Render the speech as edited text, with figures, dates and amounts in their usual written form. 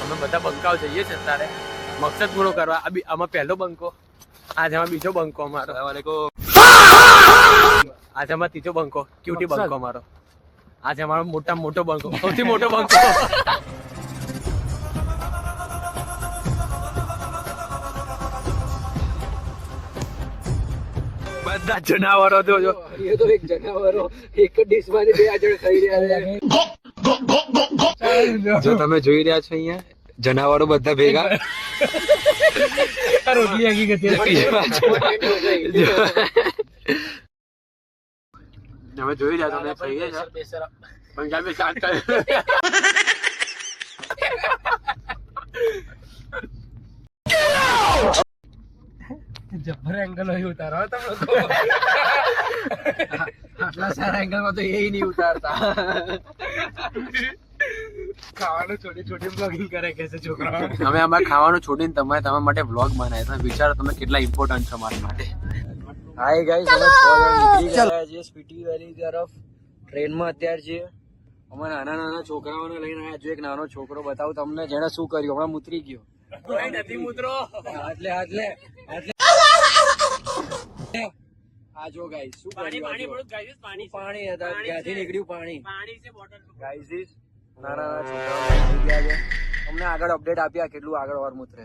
અમે બધા બંકાઓ જઈએ છીએ અત્યારે મકસદ પૂરો કરવા. આમાં પહેલો બંકો, આજે આમાં બીજો બંકો અમારો, આજે આમાં ત્રીજો બંકો ક્યુટી બંકો અમારો, આજે અમારો મોટામાં મોટો બંકો, સૌથી મોટો બંકો. બધા જનાવરો જોજો, એ તો એક જનાવરો એક ડીશ માંથી 2 જણ ખાઈ રહ્યા છે. જો તમે જોઈ રહ્યા છો અહીંયા જનાવરો બધા ભેગા રોટલી આગી ગઈ. તમે જોઈ રહ્યા છો અમે ખાઈએ છીએ પંજાબી શાક. જબર એંગલ હોય ઉતારો તમે લોકો. આટલા સારા એંગલ માં તો એ નહીં ઉતારતા. ખાવાનું છોડી છોડી બ્લોગિંગ કરે કે છે છોકરા. અમે અમારે ખાવાનું છોડીને તમારા માટે વ્લોગ બનાવ્યા. તમે વિચારો તમે કેટલા ઇમ્પોર્ટન્ટ છો મારા માટે. હાય ગાઈસ, અમે 6 જણ નીકળી ગયા છીએ સ્પીટી વેલી તરફ ટ્રેનમાં અત્યારે છીએ. અમે નાના નાના છોકરાઓને લઈને આવ્યા. જો એક નાનો છોકરો બતાવું તમને જેને શું કર્યું, હમણાં મુતરી ગયો. નથી મુદ્રો. એટલે આ જો ગાઈસ શું પાણી કર્યું, પાણી પડું ગાઈસ, પાણી પાણી હતા, ક્યાંથી નીકળ્યું પાણી. પાણી છે બોટલ. ગાઈસ નાના નાના છોકરાઓ નીકળી ગયા છે. અમને આગળ અપડેટ આપ્યા કેટલું આગળ વાર મુતરે.